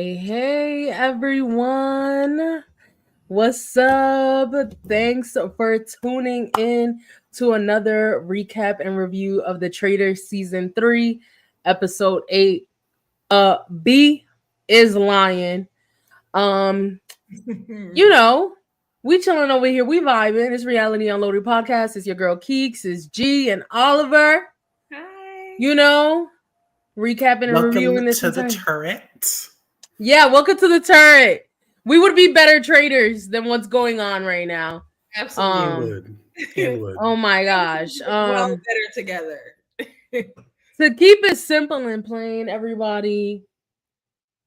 Hey, everyone. What's up? Thanks for tuning in to another recap and review of the Traitors Season 3, Episode 8. B is Lion. Um, you know, we chilling over here. We vibing. It's Reality Unloaded Podcast. It's your girl Keeks. It's G and Oliver. Hi. Recapping and Welcome reviewing this to the entire... turret. Yeah, welcome to the turret. We would be better traders than what's going on right now. Absolutely. It would. Oh my gosh. Well, better together. To keep it simple and plain, everybody,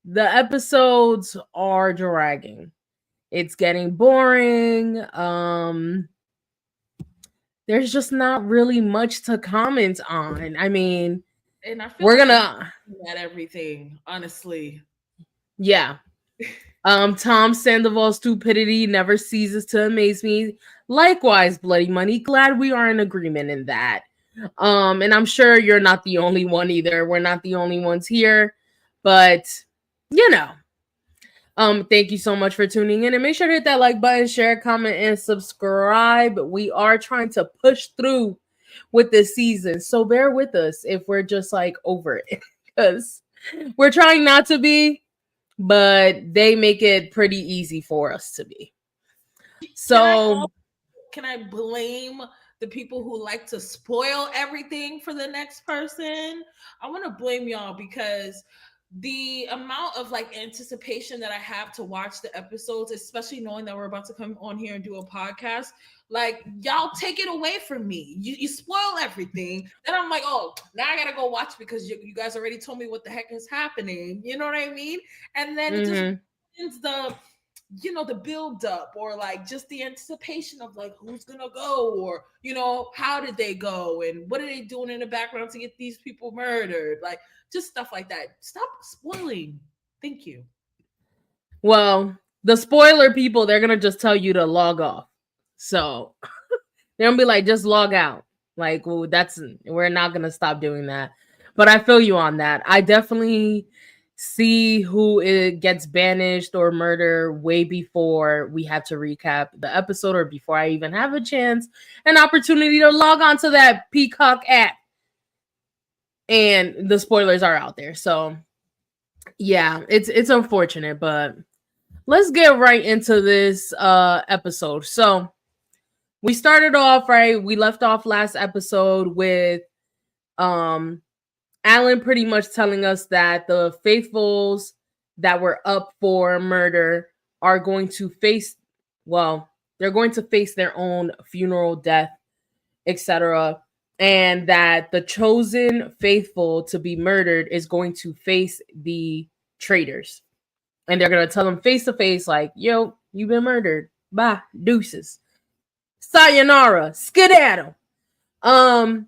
the episodes are dragging. It's getting boring. There's just not really much to comment on. I mean, and I feel we're like gonna at everything, honestly. Yeah. Tom Sandoval's stupidity never ceases to amaze me. Likewise, Bloody Money. Glad we are in agreement in that. And I'm sure you're not the only one either. We're not the only ones here, but thank you so much for tuning in, and make sure to hit that like button, share, comment, and subscribe. We are trying to push through with this season, so bear with us if we're just like over it, because we're trying not to be, but they make it pretty easy for us to be. So can I blame the people who like to spoil everything for the next person? I want to blame y'all, because the amount of like anticipation that I have to watch the episodes, especially knowing that we're about to come on here and do a podcast, like y'all take it away from me. You spoil everything. Then I'm like, oh, now I gotta go watch because you guys already told me what the heck is happening. You know what I mean? And then it just ends the build up, or like just the anticipation of like who's gonna go, or how did they go and what are they doing in the background to get these people murdered, like just stuff like that. Stop spoiling. Thank you. Well, the spoiler people, they're gonna just tell you to log off, so they're gonna be like, just log out. Like, well, we're not gonna stop doing that. But I feel you on that. I definitely see who it gets banished or murdered way before we have to recap the episode, or before I even have a chance, an opportunity to log on to that Peacock app, and the spoilers are out there. So yeah, it's unfortunate, but let's get right into this episode. So we started off right. We left off last episode with Alan pretty much telling us that the faithfuls that were up for murder are going to face, they're going to face their own funeral, death, etc. And that the chosen faithful to be murdered is going to face the traitors. And they're going to tell them face to face, like, yo, you've been murdered. Bye, deuces. Sayonara, skedaddle. And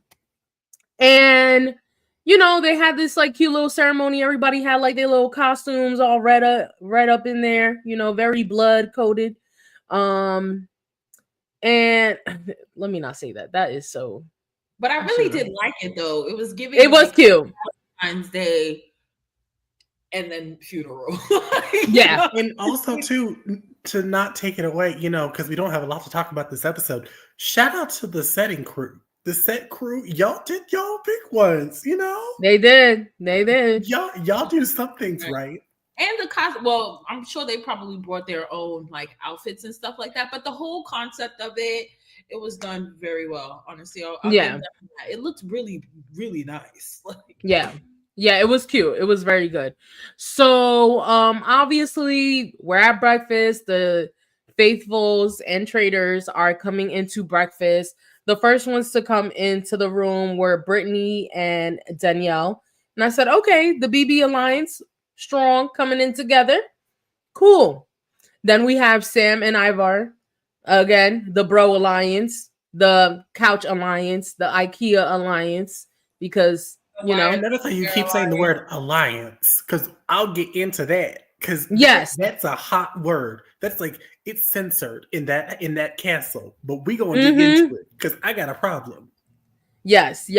they had this like cute little ceremony. Everybody had like their little costumes all red up in there, very blood coated. And let me not say that. That is so. But I really did like it though. It was giving. It was like, cute. Valentine's Day, and then funeral. Yeah, and also to not take it away, because we don't have a lot to talk about this episode. Shout out to the setting crew. The set crew, y'all did y'all big ones, They did. Y'all do some things right. And the costume, well, I'm sure they probably brought their own like outfits and stuff like that. But the whole concept of it was done very well, honestly. Yeah. It looked really, really nice. Yeah, it was cute. It was very good. So, obviously, we're at breakfast. The faithfuls and traitors are coming into breakfast. The first ones to come into the room were Brittany and Danielle. And I said, okay, the BB Alliance, strong, coming in together. Cool. Then we have Sam and Ivar. Again, the Bro Alliance, the Couch Alliance, the IKEA Alliance, because, Another thing, you keep saying the word alliance, because I'll get into that. Because yes, that's a hot word. That's like, it's censored in that castle. But we gonna dig into it because I got a problem. Yes.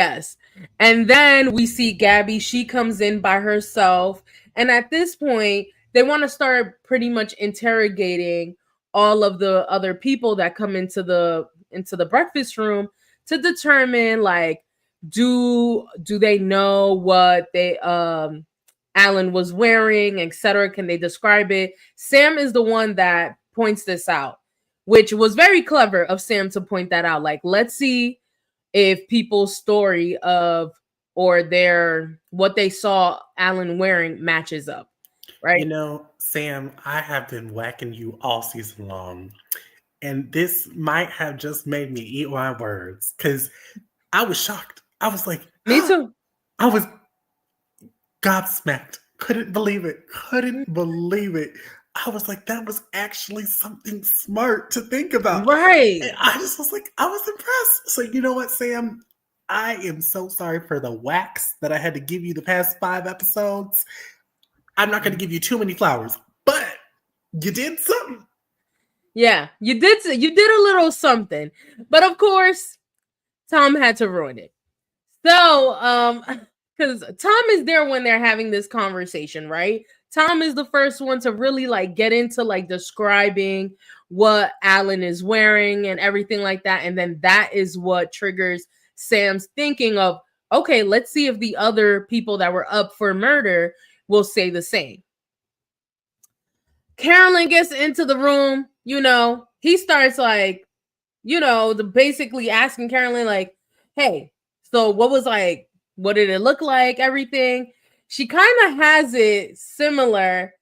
And then we see Gabby. She comes in by herself. And at this point, they want to start pretty much interrogating all of the other people that come into the breakfast room to determine like do they know what they Alan was wearing, etc. Can they describe it? Sam is the one that points this out, which was very clever of Sam to point that out. Like, let's see if people's story of or their what they saw Alan wearing matches up, You right? know, Sam, I have been whacking you all season long, and this might have just made me eat my words because I was shocked. I was like, Me too. I was gobsmacked. Couldn't believe it. Couldn't believe it. I was like, that was actually something smart to think about. And Right. I just was like, I was impressed. So, you know what, Sam? I am so sorry for the whacks that I had to give you the past 5 episodes. I'm not going to give you too many flowers, but you did something. Yeah, you did a little something. But of course, Tom had to ruin it. So, because Tom is there when they're having this conversation, right? Tom is the first one to really like get into like describing what Alan is wearing and everything like that. And then that is what triggers Sam's thinking of, okay, let's see if the other people that were up for murder will say the same. Carolyn gets into the room, he starts like, the basically asking Carolyn, like, hey, so what did it look like? Everything. She kind of has it similar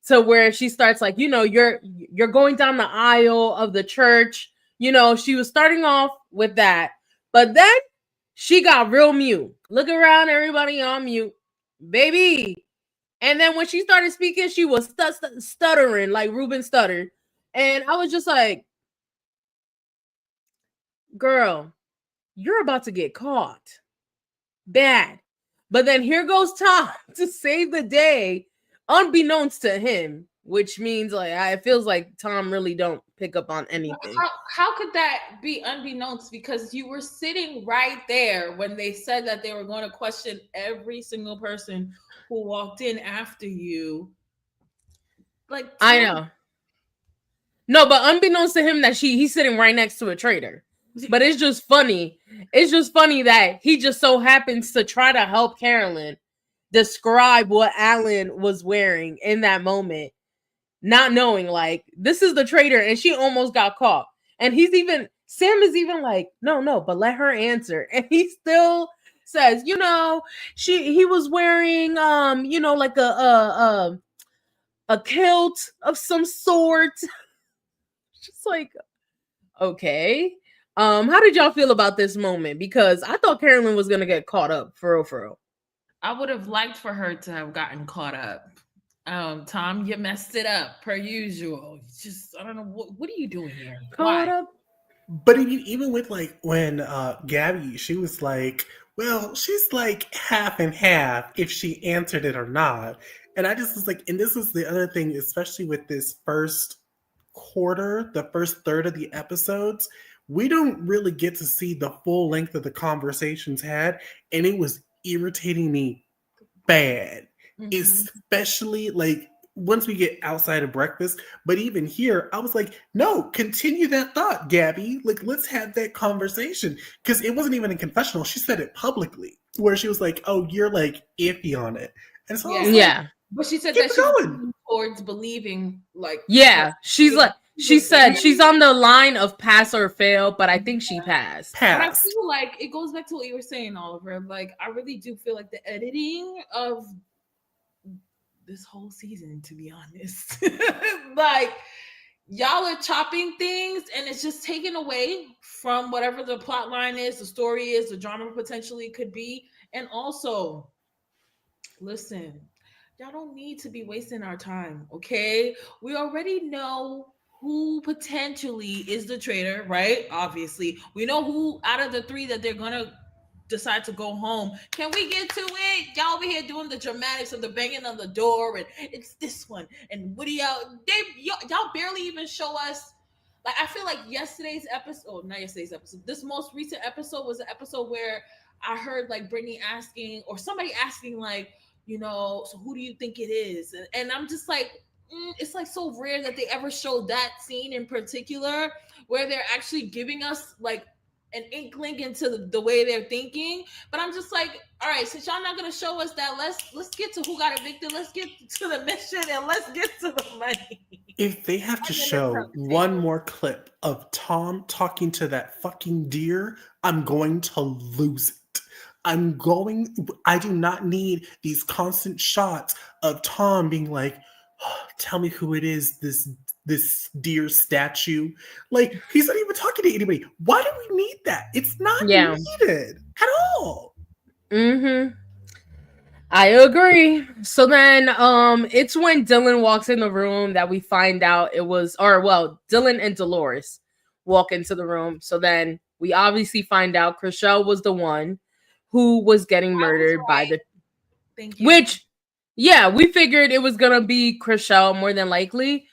to where she starts like, you're going down the aisle of the church. She was starting off with that, but then she got real mute. Look around, everybody on mute, baby. And then when she started speaking, she was stuttering like Ruben stuttered. And I was just like, girl, you're about to get caught. Bad. But then here goes Tom to save the day, unbeknownst to him, which means like it feels like Tom really don't pick up on anything. How could that be unbeknownst? Because you were sitting right there when they said that they were going to question every single person who walked in after you. Like, I Tom, know. No, but unbeknownst to him that he's sitting right next to a traitor. But it's just funny. It's just funny that he just so happens to try to help Carolyn describe what Alan was wearing in that moment, not knowing like this is the traitor, and she almost got caught. And Sam is even like, no, but let her answer. And he still says, he was wearing like a kilt of some sort. Just like, okay. How did y'all feel about this moment? Because I thought Carolyn was gonna get caught up for real, for real. I would have liked for her to have gotten caught up. Tom, you messed it up per usual. Just I don't know what are you doing here? Caught Why? up. But even with like when Gabby, she was like, well, she's like half and half if she answered it or not. And I just was like, and this is the other thing, especially with this first quarter, the first third of the episodes, we don't really get to see the full length of the conversations had. And it was irritating me bad, Mhm. especially like once we get outside of breakfast. But even here, I was like, no, continue that thought, Gabby. Like, let's have that conversation. Because it wasn't even a confessional. She said it publicly, where she was like, oh, you're like iffy on it. And so I was Yeah. like, Yeah. But she said keep that it she was going. leaning towards believing like her. Yeah. She Was said she's believing. on the line of pass or fail, but I think she passed. But I Past. feel like it goes back to what you were saying, Oliver. Like I really do feel like the editing of this whole season, to be honest, like y'all are chopping things and it's just taken away from whatever the plot line is, the story is, the drama potentially could be. And also, listen, y'all don't need to be wasting our time, okay? We already know who potentially is the traitor, right? Obviously, we know who out of the three that they're gonna decide to go home. Can we get to it? Y'all over here doing the dramatics of the banging on the door and it's this one and what do y'all barely even show us. Like I feel like yesterday's episode, oh, not yesterday's episode, this most recent episode was an episode where I heard like Brittany asking or somebody asking like, So who do you think it is? And I'm just like, it's like so rare that they ever show that scene in particular where they're actually giving us like an inkling into the way they're thinking. But I'm just like, all right, since y'all not gonna show us that, let's get to who got evicted. Let's get to the mission and let's get to the money. If they have to And then it's show on the one table. more clip of Tom talking to that fucking deer, I'm going to lose it. I do not need these constant shots of Tom being like, "Oh, tell me who it is, this deer statue." Like, he's not even talking to anybody. Why do we need that? It's not Yeah. needed at all. Mm-hmm. I agree. So then it's when Dylan walks in the room that we find out it was, or well, Dylan and Dolores walk into the room. So then we obviously find out Chriselle was the one who was getting I was murdered by right. the, Thank you. which yeah, we figured it was gonna be Chriselle more than likely.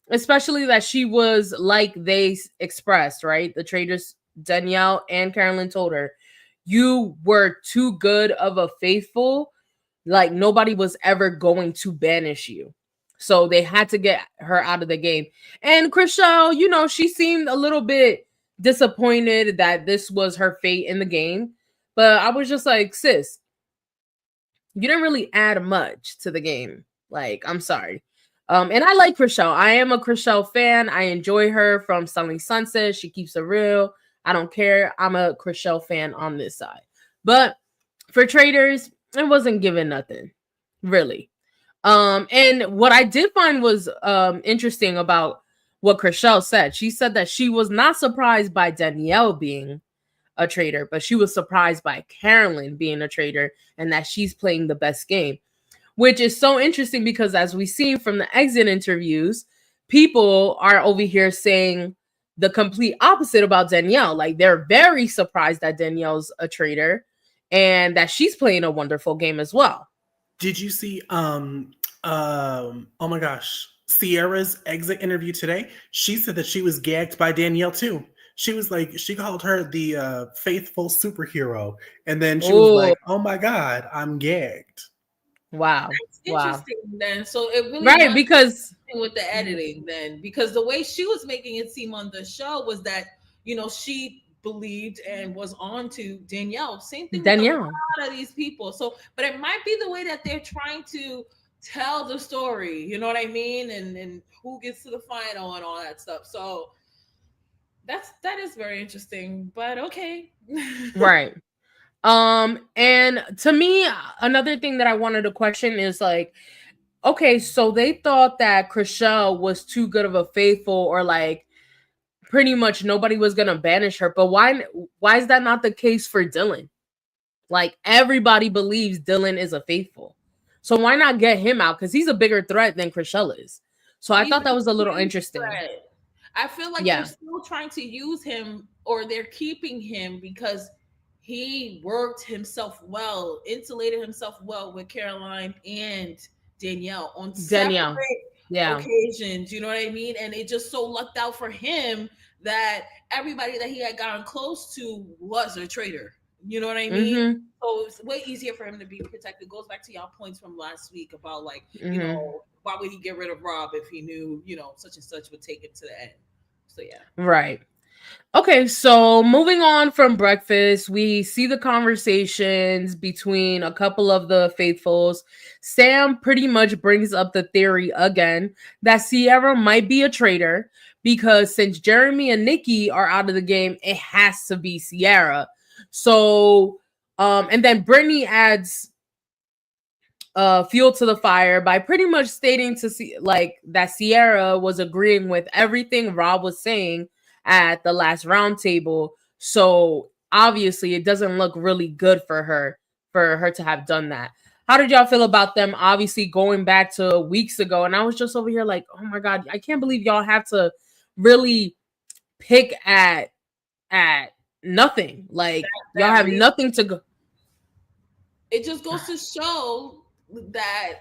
Especially that she was like they expressed, right? The traitors, Danielle and Carolyn told her, you were too good of a faithful, like nobody was ever going to banish you. So they had to get her out of the game. And Chriselle, she seemed a little bit disappointed that this was her fate in the game. But I was just like, sis, you didn't really add much to the game. Like, I'm sorry. And I like Chriselle. I am a Chriselle fan. I enjoy her from Selling Sunset. She keeps it real. I don't care. I'm a Chriselle fan on this side. But for Traitors, it wasn't given nothing. Really. And what I did find was interesting about what Chriselle said. She said that she was not surprised by Danielle being a traitor, but she was surprised by Carolyn being a traitor and that she's playing the best game, which is so interesting because as we've seen from the exit interviews, people are over here saying the complete opposite about Danielle. Like they're very surprised that Danielle's a traitor and that she's playing a wonderful game as well. Did you see oh my gosh, Sierra's exit interview today? She said that she was gagged by Danielle too. She was like, she called her the faithful superhero, and then she was Oh, like, "Oh my god, I'm gagged." wow. It's Wow. interesting then. So it really Right, must because be with the editing then, because the way she was making it seem on the show was that she believed and was on to Danielle. Same thing with a Danielle. lot of these people. So, but it might be the way that they're trying to tell the story. You know what I mean? And who gets to the final and all that stuff. So that is very interesting. But okay. Right. And to me, another thing that I wanted to question is like, okay, so they thought that Chriselle was too good of a faithful, or like pretty much nobody was gonna banish her. But why is that not the case for Dylan? Like everybody believes Dylan is a faithful. So why not get him out? Because he's a bigger threat than Chriselle is. So I He's thought a that was a little huge interesting. threat. I feel like they're Yeah. still trying to use him, or they're keeping him because he worked himself well, insulated himself well with Caroline and Danielle on separate Danielle. Yeah. occasions. You know what I mean? And it just so lucked out for him that everybody that he had gotten close to was a traitor. You know what I mean? Mm-hmm. So it's way easier for him to be protected. Goes back to y'all points from last week about like, Mm-hmm. why would he get rid of Rob if he knew, such and such would take him to the end? So yeah. Right. Okay, so moving on from breakfast, we see the conversations between a couple of the faithfuls. Sam pretty much brings up the theory again that Sierra might be a traitor because since Jeremy and Nikki are out of the game, it has to be Sierra. So, and then Brittany adds fuel to the fire by pretty much stating to see like that Sierra was agreeing with everything Rob was saying at the last round table. So obviously it doesn't look really good for her to have done that. How did y'all feel about them obviously going back to weeks ago? And I was just over here like, oh my god, I can't believe y'all have to really pick at nothing. Like y'all That have reason. nothing to go. It just goes to show that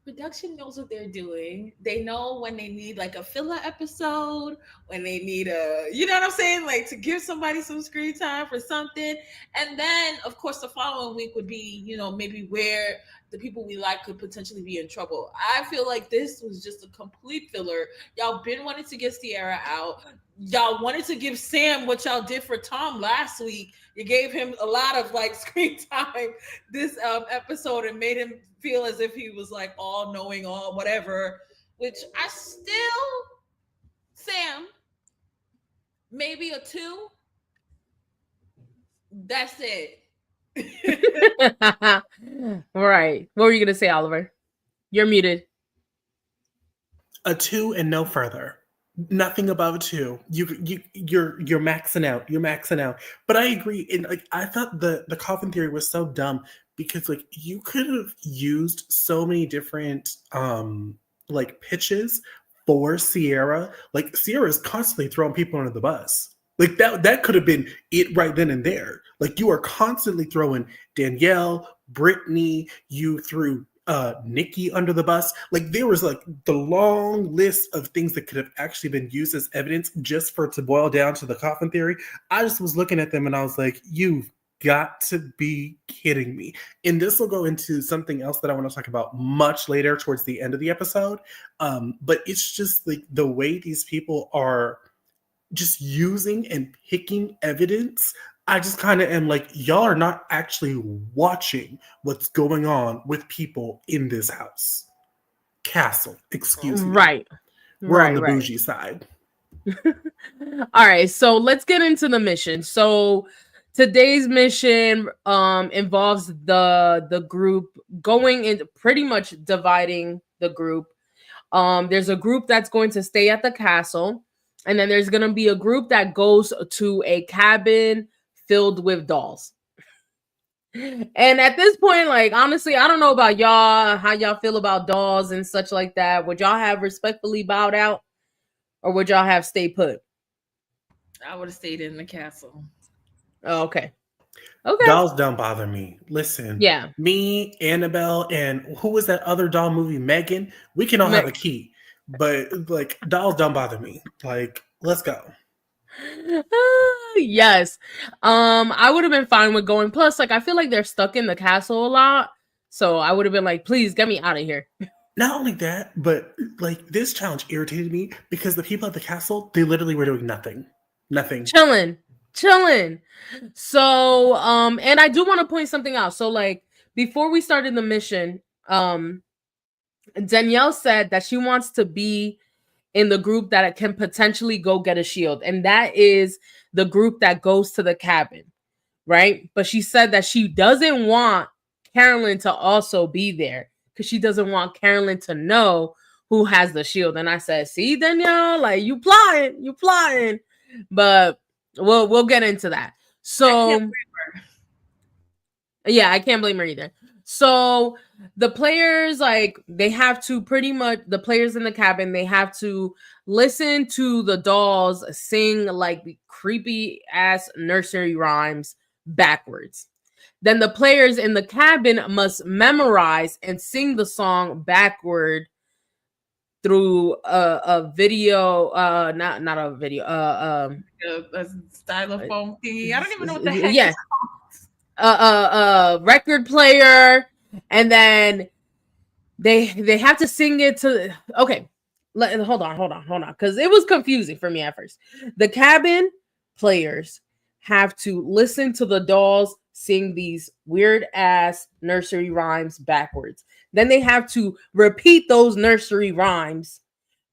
production knows what they're doing. They know when they need like a filler episode, when they need you know what I'm saying? Like to give somebody some screen time for something. And then, of course, the following week would be, maybe where the people we like could potentially be in trouble. I feel like this was just a complete filler. Y'all been wanting to get Sierra out. Y'all wanted to give Sam what y'all did for Tom last week. You gave him a lot of like screen time this episode and made him feel as if he was like all knowing, all whatever. Which I still, Sam, maybe a 2. That's it. Right. What were you gonna say, Oliver? You're muted. A 2 and no further. Nothing above a 2. You're maxing out. You're maxing out. But I agree. And like I thought the coffin theory was so dumb because like you could have used so many different like pitches for Sierra. Like Sierra is constantly throwing people under the bus. Like that could have been it right then and there. Like you are constantly throwing Danielle, Brittany, you threw Nikki under the bus. Like there was like the long list of things that could have actually been used as evidence just for it to boil down to the coffin theory. I just was looking at them and I was like, you've got to be kidding me. And this will go into something else that I want to talk about much later towards the end of the episode. But it's just like the way these people are just using and picking evidence. I just kind of am like, y'all are not actually watching what's going on with people in this house. Castle, excuse me. Right. We're on the bougie side. All right, so let's get into the mission. So today's mission involves the group going in, pretty much dividing the group. There's a group that's going to stay at the castle, and then there's going to be a group that goes to a cabin filled with dolls. And at this point, like, honestly, I don't know about y'all, how y'all feel about dolls and such like that. Would y'all have respectfully bowed out, or would y'all have stayed put? I would have stayed in the castle. Oh, okay. Okay. Dolls don't bother me. Listen. Yeah. Me, Annabelle, and who was that other doll movie, Megan? We can all have a key. But like dolls don't bother me. Like, let's go. Yes. I would have been fine with going. Plus, like, I feel like they're stuck in the castle a lot. So I would have been like, please get me out of here. Not only that, but like this challenge irritated me because the people at the castle, they literally were doing nothing. Nothing. Chilling. So, and I do want to point something out. So, like, before we started the mission, Danielle said that she wants to be in the group that can potentially go get a shield. And that is the group that goes to the cabin, right? But she said that she doesn't want Carolyn to also be there because she doesn't want Carolyn to know who has the shield. And I said, see, Danielle, like, you plotting. But we'll get into that. So I can't blame her either. So the players, like, they have to pretty much, the players in the cabin, they have to listen to the dolls sing like creepy ass nursery rhymes backwards. Then the players in the cabin must memorize and sing the song backward through a video, not a video, a stylophone thingy. I don't even know what the heck. Yeah, record player, and then they have to sing it to. Okay, hold on, because it was confusing for me at first. The cabin players have to listen to the dolls sing these weird ass nursery rhymes backwards. Then they have to repeat those nursery rhymes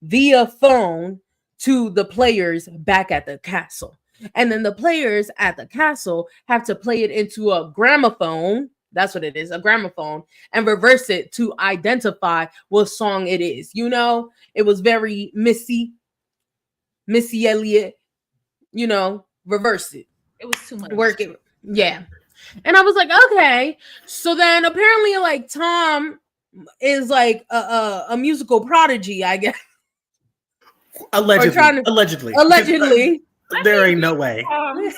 via phone to the players back at the castle. And then the players at the castle have to play it into a gramophone. That's what it is, a gramophone, and reverse it to identify what song it is. You know, it was very Missy Elliott, you know, reverse it. It was too much. Work it. Yeah. And I was like, okay. So then apparently, like, Tom is like a musical prodigy, I guess. Allegedly. There ain't no way.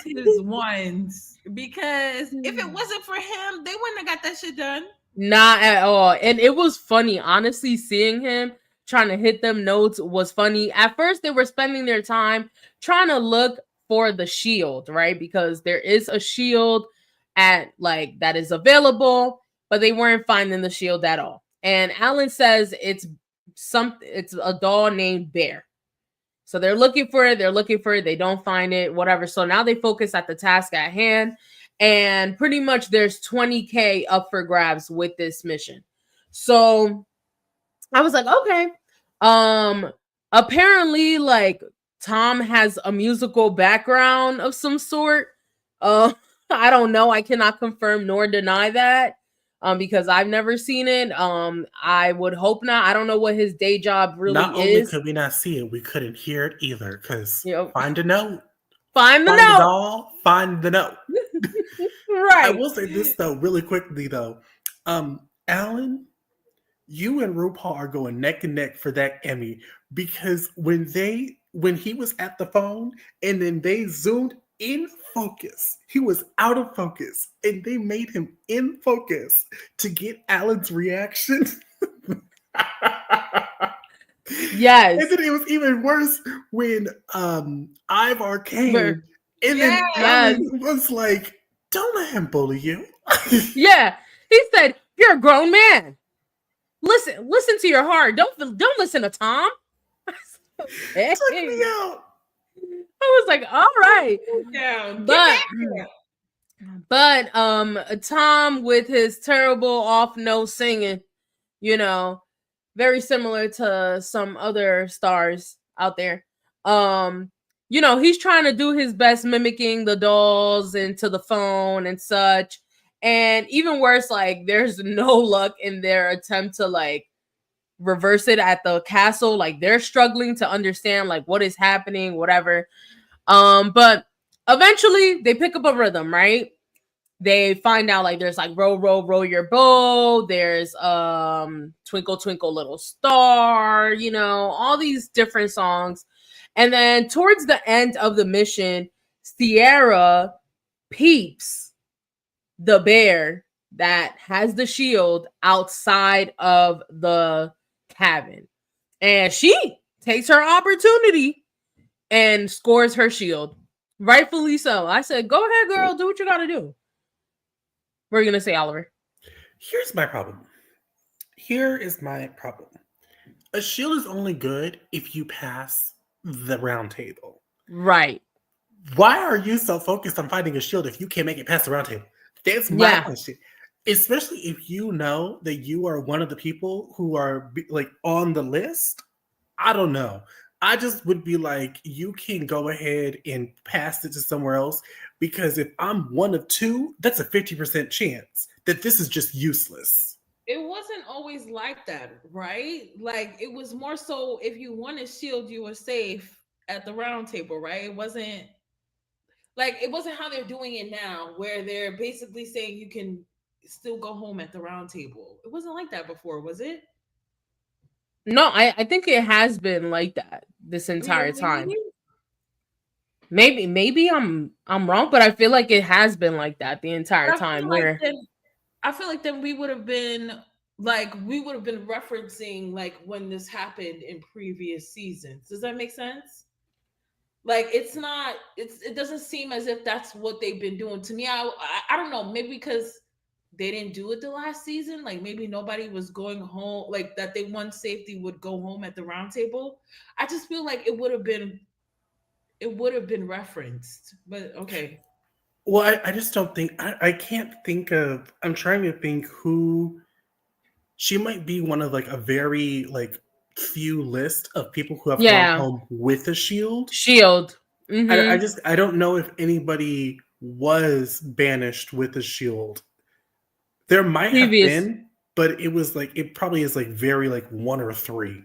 His ones, because if it wasn't for him, they wouldn't have got that shit done. Not at all. And it was funny, honestly, seeing him trying to hit them notes was funny. At first, they were spending their time trying to look for the shield, right? Because there is a shield at, like, that is available but they weren't finding the shield at all. And Alan says it's a doll named Bear. So they're looking for it, they don't find it, whatever. So now they focus at the task at hand, and pretty much there's 20K up for grabs with this mission. So I was like, okay. Apparently, like, Tom has a musical background of some sort. Uh I don't know. I cannot confirm nor deny that. Because I've never seen it. I would hope not. I don't know what his day job really Not only is. could we not see it, we couldn't hear it either. Because You know, find a note, find the find the note. doll, find the note. I Right. will say this though, really quickly though. Alan, you and RuPaul are going neck and neck for that Emmy because when he was at the phone and then they zoomed in focus, he was out of focus and they made him in focus to get Alan's reaction. Yes. And then it was even worse when Ivar came and then Yes. Alan was like, "Don't let him bully you." Yeah. He said, "You're a grown man. Listen to your heart. Don't listen to Tom." Hey. Took me out. I was like, all right. Down. But Tom with his terrible off note singing, you know, very similar to some other stars out there. He's trying to do his best mimicking the dolls into the phone and such. And even worse, like, there's no luck in their attempt to, like, reverse it at the castle. Like, they're struggling to understand, like, what is happening, whatever. But eventually they pick up a rhythm, right? They find out, like, there's like row, row, row your boat. There's Twinkle, Twinkle, Little Star, all these different songs. And then towards the end of the mission, Sierra peeps the bear that has the shield outside of the cabin. And she takes her opportunity and scores her shield. Rightfully so. I said, go ahead, girl. Do what you got to do. What are you going to say, Oliver? Here's my problem. Here is my problem. A shield is only good if you pass the round table. Right. Why are you so focused on finding a shield if you can't make it past the round table? That's my question. Especially if you know that you are one of the people who are like on the list. I don't know. I just would be like, you can go ahead and pass it to somewhere else, because if I'm one of two, that's a 50% chance that this is just useless. It wasn't always like that, right? Like, it was more so if you won a shield, you were safe at the round table, right? It wasn't how they're doing it now, where they're basically saying you can still go home at the round table. It wasn't like that before, was it? No, I think it has been like that this entire time. Maybe I'm wrong, but I feel like it has been like that the entire time. I feel like then we would have been referencing like when this happened in previous seasons. Does that make sense? Like, it doesn't seem as if that's what they've been doing. To me, I don't know, maybe because they didn't do it the last season, like maybe nobody was going home, like that they won safety would go home at the round table. I just feel like it would have been referenced, but okay. Well, I just don't think, I can't think of, I'm trying to think who, she might be one of like a very like few list of people who have gone home with a shield. Mm-hmm. I don't know if anybody was banished with a shield. There might have been, but it probably is like very like one or three.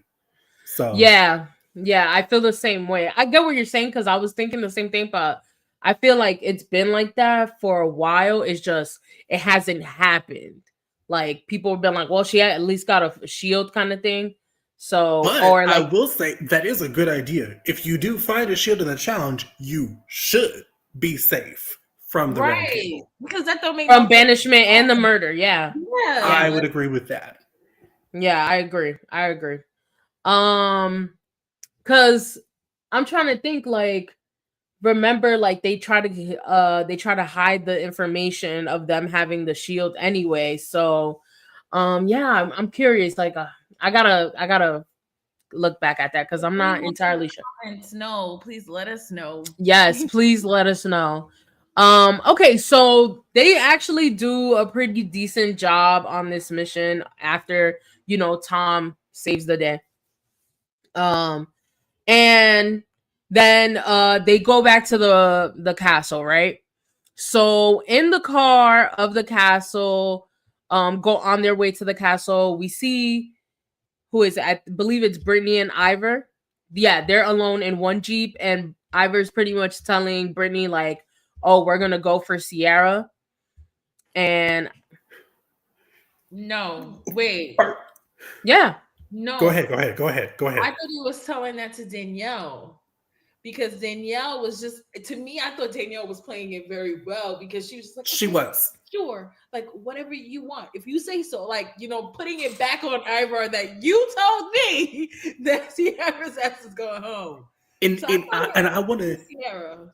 So yeah, I feel the same way. I get what you're saying, because I was thinking the same thing, but I feel like it's been like that for a while. It's just it hasn't happened. Like, people have been like, well, she at least got a shield kind of thing. So, but or like, I will say that is a good idea. If you do find a shield in the challenge, you should be safe from the round table. Because that don't make from banishment and the murder. Yeah. I would agree with that. Yeah, I agree. Because I'm trying to think, like, remember, like they try to hide the information of them having the shield anyway. So yeah, I'm curious. Like I gotta look back at that because I'm not Anyone in the entirely sure. comments, no, please let us know. Yes, please let us know. Okay, so they actually do a pretty decent job on this mission after, Tom saves the day. Um and then they go back to the castle, right? So in the car of the castle, go on their way to the castle, we see who is it? I believe it's Brittany and Ivor. Yeah, they're alone in one Jeep, and Ivor's pretty much telling Brittany, like, oh, we're gonna go for Sierra. And No, wait, yeah. Go no. ahead, go ahead, go ahead, go I ahead. thought he was telling that to Danielle because Danielle was just, to me, I thought Danielle was playing it very well because she was just like, She okay, was. sure, like whatever you want. If you say so, like, putting it back on Ivor that you told me that Sierra's ass is going home. And So I and thought I, it and was I want to Sierra.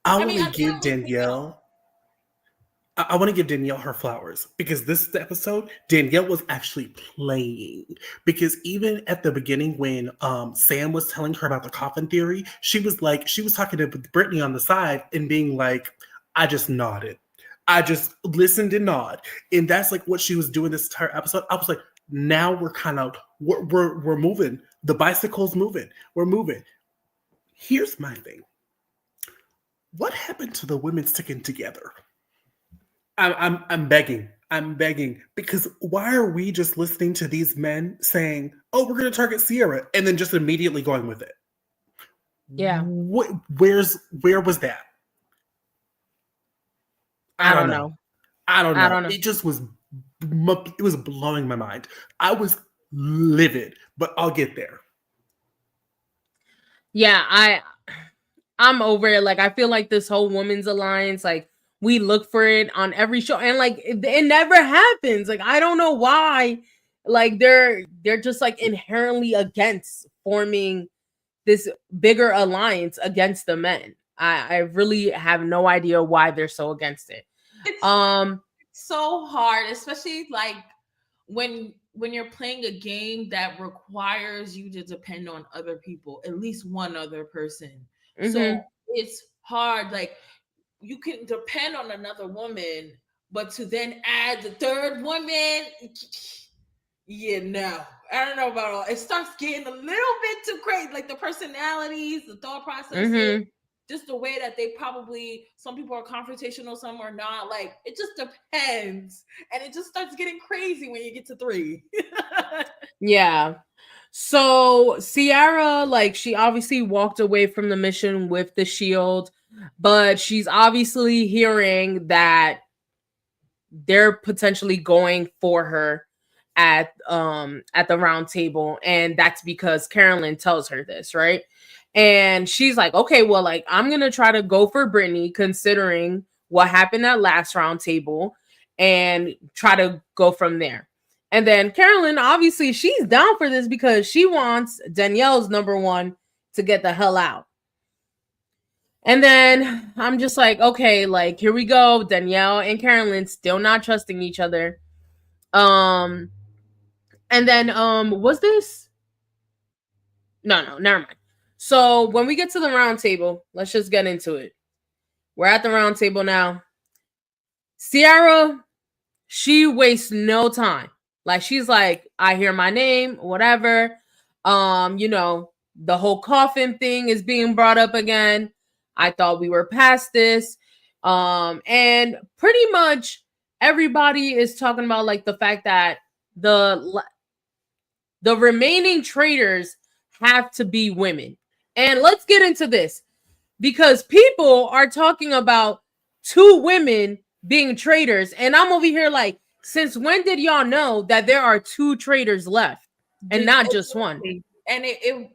I I want mean, I to thought give it was Danielle. Danielle. I want to give Danielle her flowers because this episode, Danielle was actually playing. Because even at the beginning, when Sam was telling her about the coffin theory, she was talking to Brittany on the side and being like, I just nodded. I just listened and nod. And that's like what she was doing this entire episode. I was like, now we're kind of, we're moving. The bicycle's moving. We're moving. Here's my thing. What happened to the women sticking together? I'm begging. I'm begging because why are we just listening to these men saying, "Oh, we're going to target Sierra," and then just immediately going with it? Yeah. Where was that? I I don't don't know. know. I don't I know. don't know. It just was. It was blowing my mind. I was livid, but I'll get there. Yeah, I'm over it. Like, I feel like this whole women's alliance, like, we look for it on every show, and like it never happens. Like, I don't know why. Like, they're just like inherently against forming this bigger alliance against the men. I really have no idea why they're so against it. It's Um, so hard, especially like when you're playing a game that requires you to depend on other people, at least one other person. So mhm. it's hard. Like you can depend on another woman, but to then add the third woman, yeah, no. I don't know about all. It starts getting a little bit too crazy. Like the personalities, the thought processes, Mhm. just the way that they probably, some people are confrontational, some are not. Like it just depends. And it just starts getting crazy when you get to three. Yeah. So Sierra, like, she obviously walked away from the mission with the shield, but she's obviously hearing that they're potentially going for her at the round table, and that's because Carolyn tells her this, right? And she's like, okay, well, like, I'm gonna try to go for Brittany considering what happened at last round table and try to go from there. And then Carolyn, obviously, she's down for this because she wants Danielle's number one to get the hell out. And then I'm just like, okay, like, here we go. Danielle and Carolyn still not trusting each other. Um, and then was this? No, never mind. So when we get to the round table, let's just get into it. We're at the round table now. Sierra, she wastes no time. Like, she's like, I hear my name, whatever. The whole coffin thing is being brought up again. I thought we were past this. And pretty much everybody is talking about, like, the fact that the remaining traitors have to be women. And let's get into this because people are talking about two women being traitors. And I'm over here like, since when did y'all know that there are two traitors left and not just one? And it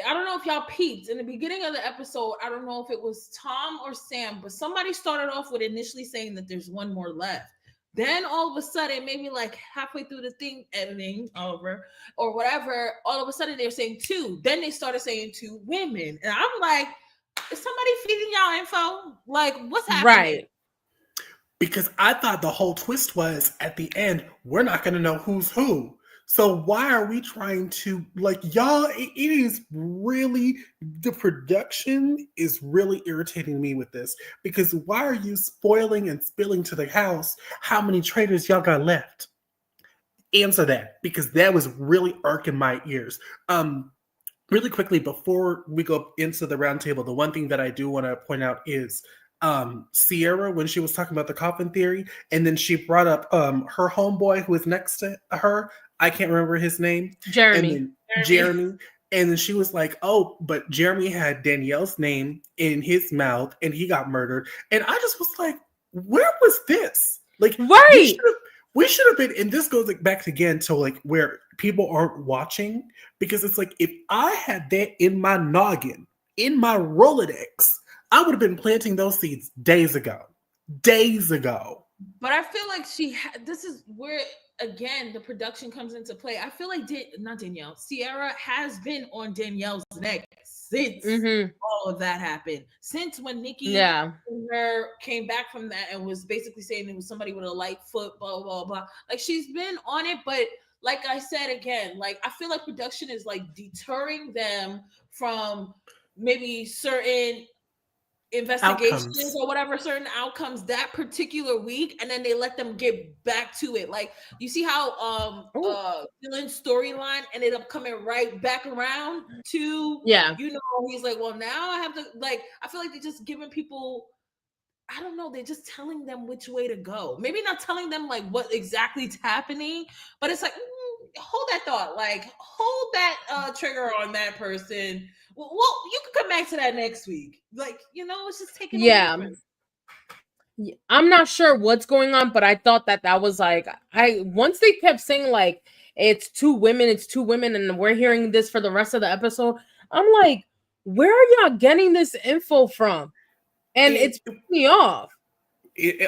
I don't know if y'all peeped in the beginning of the episode. I don't know if it was Tom or Sam, but somebody started off with initially saying that there's one more left. Then all of a sudden, maybe like halfway through the thing, editing over or whatever, all of a sudden they're saying two. Then they started saying two women. And I'm like, Is somebody feeding y'all info? Like, what's happening? Right. Because I thought the whole twist was at the end, we're not going to know who's who. So why are we trying to, like, y'all, it is really, the production is really irritating me with this. Because why are you spoiling and spilling to the house how many traitors y'all got left? Answer that, because that was really irking my ears. Really quickly before we go into the roundtable, the one thing that I do want to point out is Sierra, when she was talking about the coffin theory, and then she brought up her homeboy who was next to her. I can't remember his name. And Jeremy. then Jeremy. And then she was like, "Oh, but Jeremy had Danielle's name in his mouth, and he got murdered." And I just was like, "Where was this? Like, Right. we should have been." And this goes like back again to like where people aren't watching, because it's like if I had that in my noggin, in my Rolodex, I would have been planting those seeds days ago. Days ago. But I feel like this is where again the production comes into play. I feel like not Danielle, Sierra has been on Danielle's neck since all of that happened. Since when Nikki and her came back from that and was basically saying it was somebody with a light foot, blah blah blah. Like she's been on it, but like I said again, like I feel like production is like deterring them from maybe certain investigations Outcomes. or whatever, certain outcomes that particular week, and then they let them get back to it. Like you see how Dylan's storyline ended up coming right back around to he's like, well, now I have to, like, I feel like they're just giving people, I don't know, they're just telling them which way to go. Maybe not telling them like what exactly is happening, but it's like, hold that thought, like hold that trigger on that person. Well, you can come back to that next week. Like, it's just taking a week. I'm not sure what's going on, but I thought that was like, once they kept saying like it's two women, and we're hearing this for the rest of the episode, I'm like, where are y'all getting this info from? And it's me off.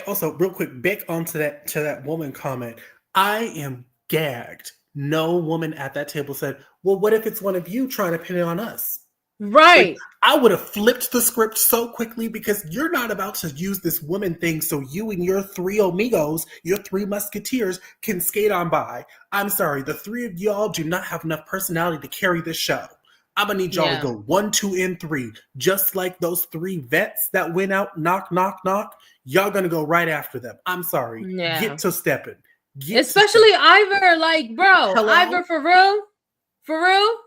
Also, real quick, back onto that woman comment. I am gagged. No woman at that table said, "Well, what if it's one of you trying to pin it on us?" Right. Like, I would have flipped the script so quickly, because you're not about to use this woman thing so you and your three amigos, your three musketeers, can skate on by. I'm sorry, the three of y'all do not have enough personality to carry this show. I'm gonna need y'all to go 1, 2, and 3. Just like those 3 vets that went out, knock, knock, knock. Y'all gonna go right after them. I'm sorry. Get to stepping. Especially Ivor, like, bro. Hello? Ivor, for real? For real?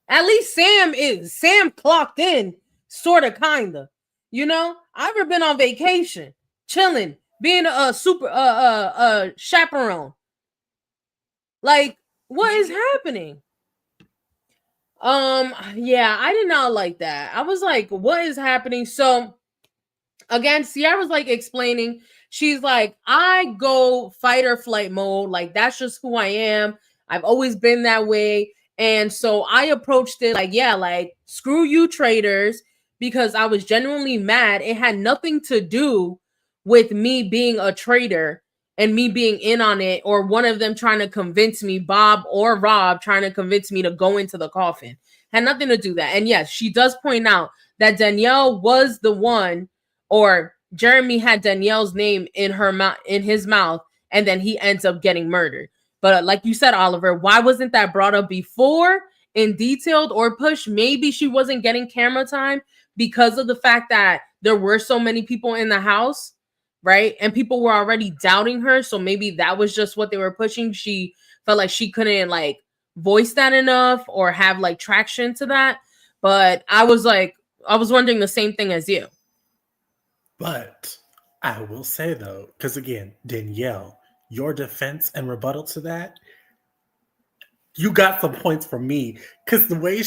At least Sam clocked in, sort of, kind of. Ivor been on vacation, chilling, being a super chaperone. Like, what is happening? Yeah, I did not like that. I was like, what is happening? So again, Sierra's like explaining, she's like, I go fight or flight mode, like that's just who I am. I've always been that way. And so I approached it like, yeah, like screw you traitors, because I was genuinely mad. It had nothing to do with me being a traitor and me being in on it, or one of them trying to convince me, Bob or Rob trying to convince me to go into the coffin. Had nothing to do that. And yes, she does point out that Danielle was the one, or Jeremy had Danielle's name in his mouth, and then he ends up getting murdered. But like you said, Oliver, why wasn't that brought up before in detailed or pushed? Maybe she wasn't getting camera time because of the fact that there were so many people in the house, right? And people were already doubting her. So maybe that was just what they were pushing. She felt like she couldn't like voice that enough or have like traction to that. But I was wondering the same thing as you. But I will say though, because again, Danielle, your defense and rebuttal to that, you got some points from me. Because the way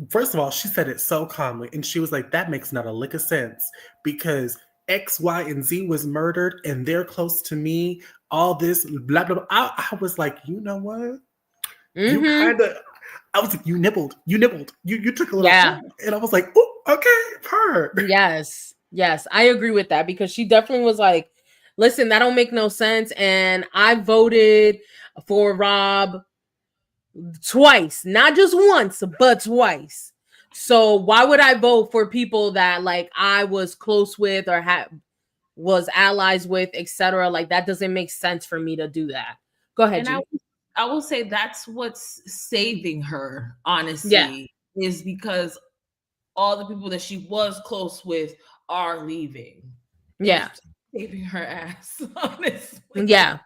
first of all, she said it so calmly, and she was like, that makes not a lick of sense, because X, Y, and Z was murdered, and they're close to me, all this, blah, blah, blah. I was like, you know what? You kind of, I was like, you nibbled. You took a little, and I was like, oh, okay, her. Yes, I agree with that, because she definitely was like, listen, that don't make no sense. And I voted for Rob twice, not just once, but twice. So why would I vote for people that like I was close with or was allies with, etc.? Like that doesn't make sense for me to do that. Go ahead, And G. I will say that's what's saving her, Yeah, honestly, is because all the people that she was close with are leaving. yeah, It's saving her ass, honestly. yeah.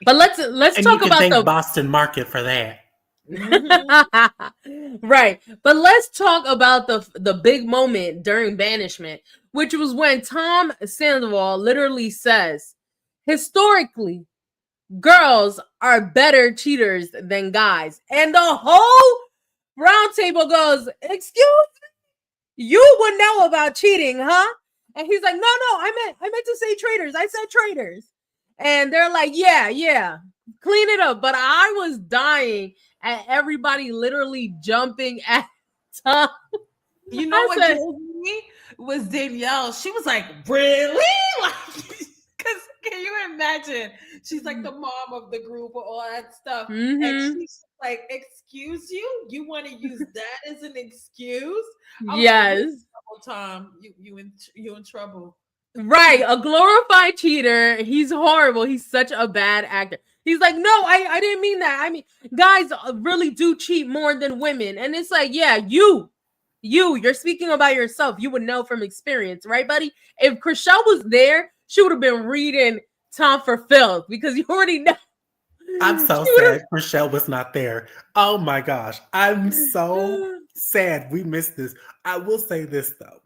But let's And you talk can about thank the Boston Market for that. Mhm. right. But let's talk about the big moment during banishment, which was when Tom Sandoval literally says, historically, girls are better cheaters than guys. And the whole round table goes, excuse, you would know about cheating, huh? And he's like, no, I meant to say traitors. I said traitors. And they're like, yeah, clean it up. But I was dying at everybody literally jumping at Tom. You know I what said, killed me was Danielle. She was like, really? Like, because can you imagine? She's like the mom of the group or all that stuff. And mm-hmm. she's like, excuse you? You want to use that as an excuse? I was like, you Yes. in trouble, Tom. You in trouble. Right, a glorified cheater. He's horrible. He's such a bad actor. He's like, no, I didn't mean that. I mean, guys really do cheat more than women. And it's like, yeah, you're speaking about yourself. You would know from experience, right, buddy? If Chriselle was there, she would have been reading Tom for filth because you already know. I'm so She would sad Rochelle was not there. Oh my gosh. I'm so have. sad we missed this. I will say this though.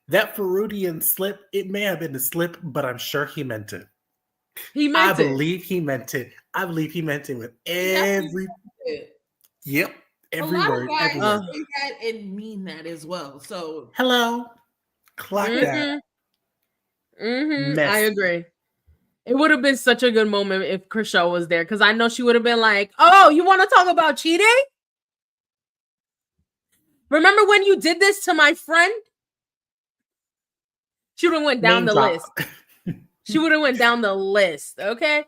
That Freudian slip, it may have been a slip, but I'm sure he meant it. He I meant it. believe he meant it. I believe he meant it with He definitely every, did. yep, A every lot of word, every guys word. say that and mean that as well. So Hello, clock that. I Messy. agree. It would have been such a good moment if Chriselle was there because I know she would have been like, "Oh, you want to talk about cheating? Remember when you did this to my friend?" She would have went down Name the drop. list. She would have went down the list. Okay.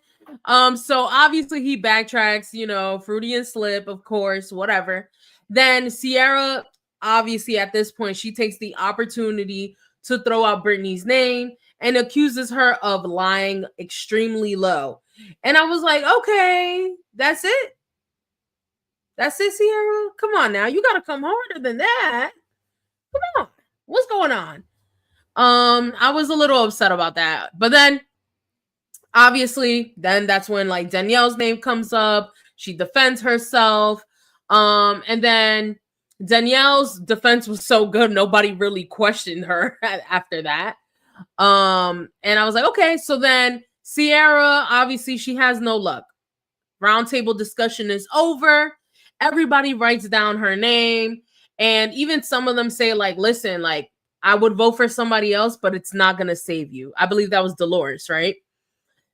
So obviously he backtracks, Fruity and slip, of course, whatever. Then Sierra, obviously at this point, she takes the opportunity to throw out Brittany's name and accuses her of lying extremely low. And I was like, okay, that's it. That's it, Sierra. Come on now. You gotta come harder than that. Come on. What's going on? I was a little upset about that. But then obviously, then that's when like Danielle's name comes up. She defends herself. And then Danielle's defense was so good, nobody really questioned her after that. And I was like, okay, so then Sierra, obviously, she has no luck. Roundtable discussion is over. Everybody writes down her name. And even some of them say, like, listen, like, I would vote for somebody else, but it's not going to save you. I believe that was Dolores, right?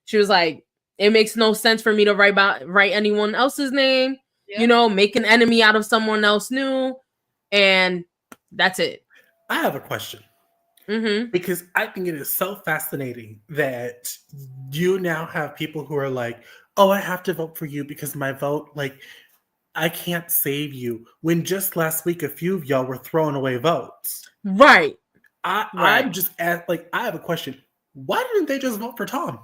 She was like, it makes no sense for me to write anyone else's name, yeah. make an enemy out of someone else new. And that's it. I have a question. Mm-hmm. Because I think it is so fascinating that you now have people who are like, oh, I have to vote for you because my vote, like, I can't save you. When just last week, a few of y'all were throwing away votes. Right. I'm just like, I have a question. Why didn't they just vote for Tom?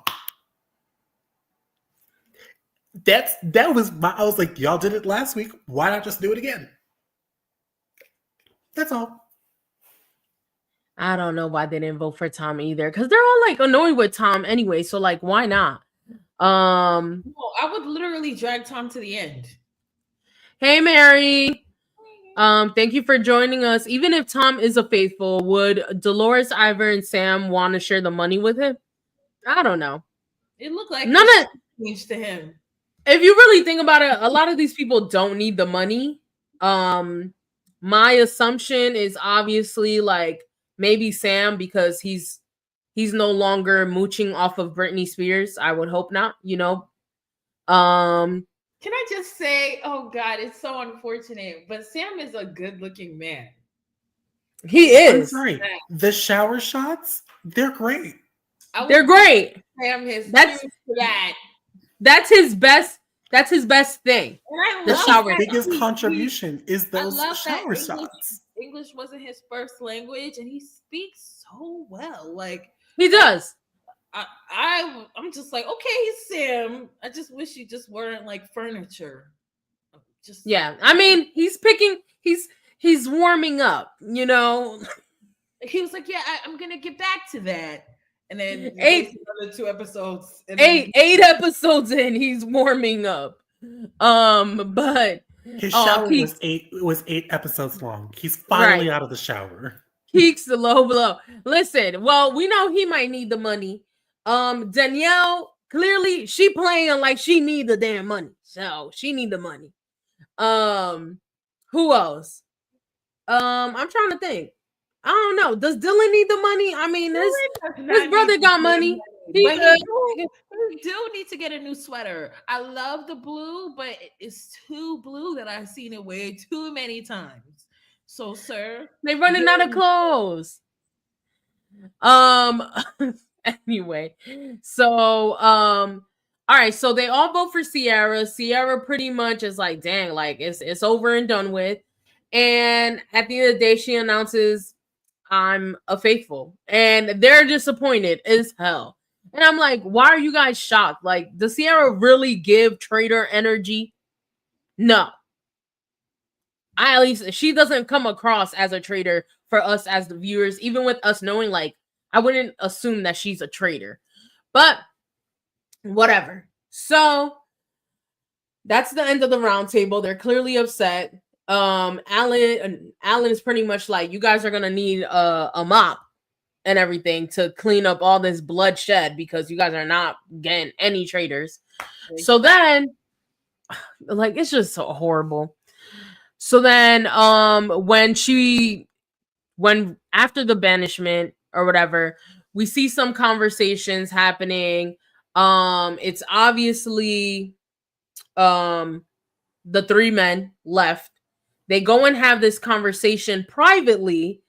I was like, y'all did it last week. Why not just do it again? That's all. I don't know why they didn't vote for Tom either, because they're all like annoyed with Tom anyway. So like, why not? No, I would literally drag Tom to the end. Hey Mary. Thank you for joining us. Even if Tom is a faithful, would Dolores, Ivor, and Sam want to share the money with him? I don't know. It looked like None of changed to him. If you really think about it, a lot of these people don't need the money. My assumption is obviously like maybe Sam because he's no longer mooching off of Britney Spears. I would hope not, Can I just say, oh God, it's so unfortunate, but Sam is a good-looking man. He is. I'm sorry. The shower shots, they're great. They're great. Sam his That's that. That's his best. That's his best thing. And I The love shower that biggest contribution is those shower shots. shots. English wasn't his first language, and he speaks so well. He does. I'm just like, okay, Sam. I just wish you just weren't like furniture. Just Yeah. I mean, he's warming up, you know. he was like, yeah, I'm gonna get back to that. And then you Eight waste another 2 episodes. And then eight episodes in, he's warming up. But His shower Keeks, was 8 episodes long. He's right. finally out of the shower. Keeks the low blow. Listen, well, we know he might need the money. Danielle, clearly she playing like she need the damn money. So she need the money. Who else? I'm trying to think. I don't know. Does Dylan need the money? I mean, his brother got money. He but good. he do need to get a new sweater. I love the blue, but it's too blue that I've seen it way too many times. So, sir, They running out of clothes. Um anyway. So all right, so they all vote for Sierra. Sierra pretty much is like, dang, like it's over and done with. And at the end of the day, she announces, I'm a faithful. And they're disappointed as hell. And I'm like, why are you guys shocked? Like, does Sierra really give traitor energy? No. At least she doesn't come across as a traitor for us as the viewers, even with us knowing, like, I wouldn't assume that she's a traitor. But whatever. So that's the end of the round table. They're clearly upset. Alan is pretty much like, you guys are gonna need a mop and everything to clean up all this bloodshed because you guys are not getting any traitors. So then, like, it's just so horrible. So then, when after the banishment or whatever, we see some conversations happening. It's obviously the three men left. They go and have this conversation privately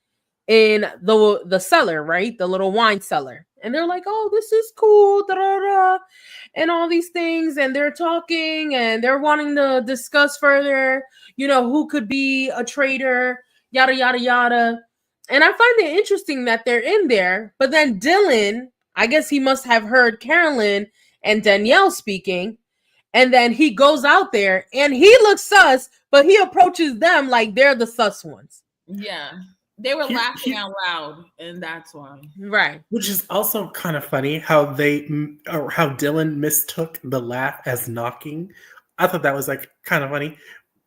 in the cellar, right? The little wine cellar. And they're like, oh, this is cool, da, da, da, and all these things. And they're talking and they're wanting to discuss further, who could be a traitor, yada, yada, yada. And I find it interesting that they're in there. But then Dylan, I guess he must have heard Carolyn and Danielle speaking. And then he goes out there and he looks sus, but he approaches them like they're the sus ones. Yeah. They were laughing out loud, and that's why. Right. Which is also kind of funny how Dylan mistook the laugh as knocking. I thought that was like kind of funny.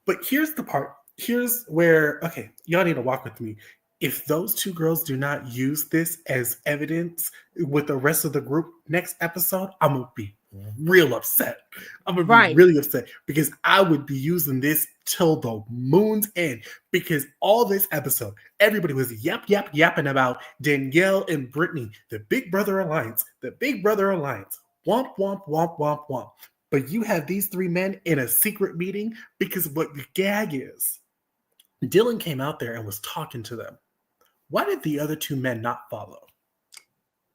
But here's the part. Here's where, okay, y'all need to walk with me. If those two girls do not use this as evidence with the rest of the group next episode, I'm going to be real upset. I'm going to be really upset because I would be using this till the moon's end because all this episode, everybody was yapping about Danielle and Brittany, the Big Brother Alliance, womp, womp, womp, womp, womp. But you have these three men in a secret meeting because what the gag is, Dylan came out there and was talking to them. Why did the other two men not follow?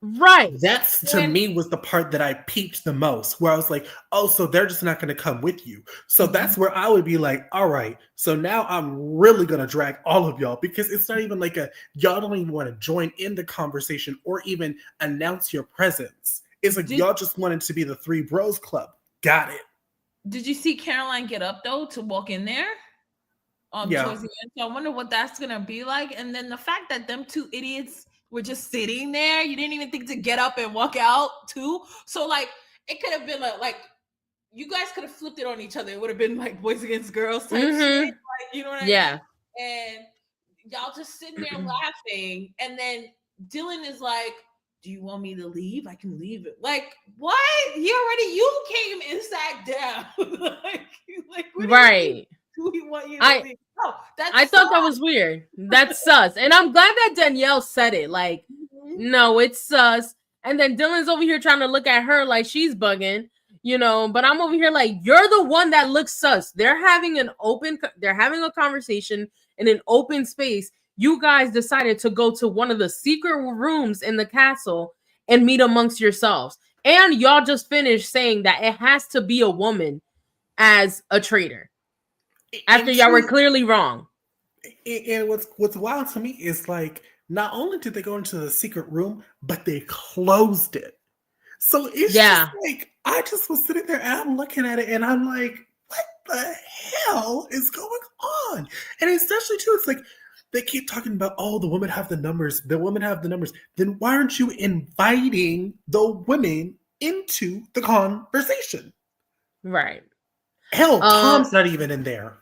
Right. That's, to me, was the part that I peeped the most, where I was like, oh, so they're just not going to come with you. So that's where I would be like, all right, so now I'm really going to drag all of y'all because it's not even like y'all don't even want to join in the conversation or even announce your presence. It's like y'all just wanted to be the Three Bros Club. Got it. Did you see Caroline get up, though, to walk in there? Yeah. Towards the end. So I wonder what that's going to be like. And then the fact that them two idiots were just sitting there. You didn't even think to get up and walk out too. So like it could have been like you guys could have flipped it on each other. It would have been like boys against girls type shit. Like, you know what I mean? And y'all just sitting there laughing. And then Dylan is like, do you want me to leave? I can leave it. Like, what? You came and sat down. like right. We want you to leave. No, I thought that was weird. That's sus. And I'm glad that Danielle said it. Like, no, it's sus. And then Dylan's over here trying to look at her like she's bugging, but I'm over here like, you're the one that looks sus. They're having a conversation in an open space. You guys decided to go to one of the secret rooms in the castle and meet amongst yourselves. And y'all just finished saying that it has to be a woman as a traitor. After y'all were clearly wrong. And what's wild to me is like not only did they go into the secret room, but they closed it. So it's just Yeah, like I just was sitting there and I'm looking at it and I'm like, what the hell is going on? And especially too, it's like they keep talking about, oh, the women have the numbers, the women have the numbers. Then why aren't you inviting the women into the conversation? right. Hell, Um, Tom's not even in there.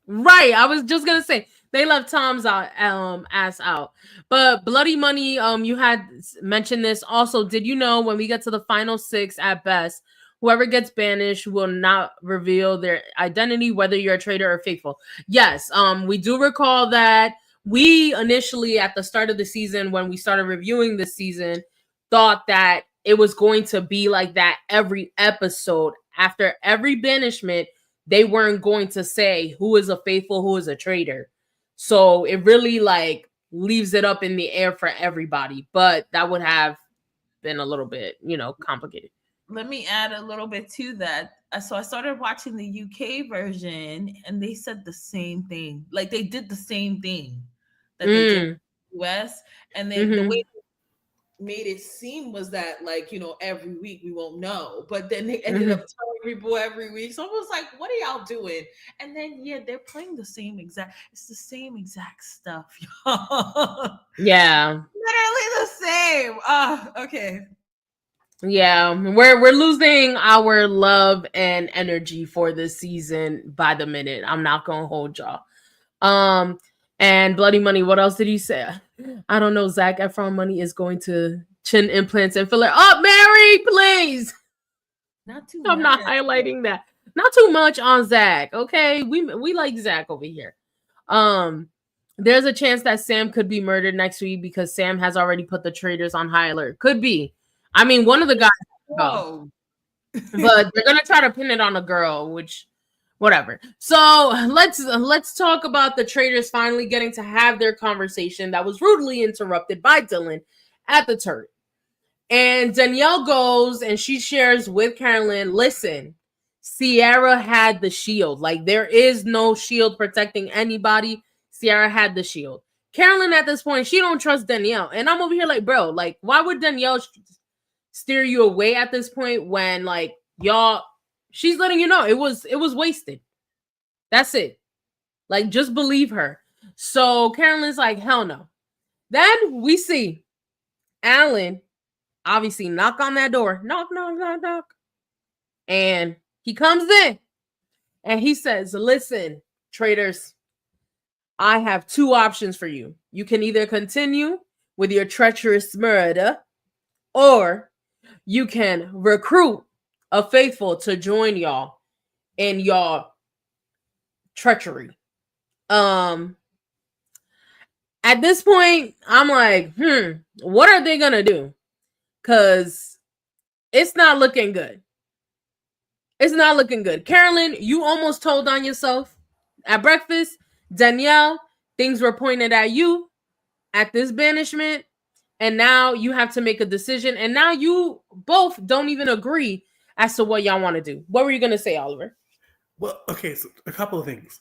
right. I was just gonna say they left Tom's out, ass out. But Bloody Money, you had mentioned this. Also, did you know when we get to the final six at best, whoever gets banished will not reveal their identity, whether you're a traitor or faithful? Yes. We do recall that we initially at the start of the season, when we started reviewing this season, thought that it was going to be like that every episode. After every banishment, they weren't going to say who is a faithful, who is a traitor. So it really like leaves it up in the air for everybody. But that would have been a little bit, complicated. Let me add a little bit to that. So I started watching the UK version, and they said the same thing. Like they did the same thing that they did in Mm. the US, and the way Mm-hmm. they made it seem was that like every week we won't know, but then they ended Mm-hmm. up telling people every week. So I was like, "What are y'all doing?" And then yeah, they're playing the same exact. It's the same exact stuff, y'all. Yeah. Literally the same. Okay. Yeah. We're losing our love and energy for this season by the minute. I'm not gonna hold y'all. Um, and Bloody Money, what else did he say? I don't know. Zac Efron money is going to chin implants and filler. Oh, Mary, please. Not too I'm much. not highlighting that. Not too much on Zac. Okay, we like Zac over here. Um, there's a chance that Sam could be murdered next week because Sam has already put the traitors on high alert. Could be. I mean, one of the guys go, Whoa. but they're gonna try to pin it on a girl, which whatever. So let's talk about the traitors finally getting to have their conversation that was rudely interrupted by Dylan at the turret. And Danielle goes and she shares with Carolyn, listen, Sierra had the shield. Like there is no shield protecting anybody. Sierra had the shield. Carolyn at this point, she don't trust Danielle. And I'm over here like, bro, like why would Danielle steer you away at this point when like y'all she's letting you know it was wasted. That's it. Like just believe her. So Carolyn's like, hell no. Then we see Alan obviously knock on that door. Knock, knock, knock, knock. And he comes in and he says, listen, traitors, I have two options for you. You can either continue with your treacherous murder or you can recruit a faithful to join y'all in y'all treachery. Um, at this point, I'm like, what are they gonna do? Cause it's not looking good. It's not looking good. Carolyn, you almost told on yourself at breakfast. Danielle, things were pointed at you at this banishment. And now you have to make a decision. And now you both don't even agree as to what y'all want to do. What were you going to say, Oliver? Well, okay, so a couple of things.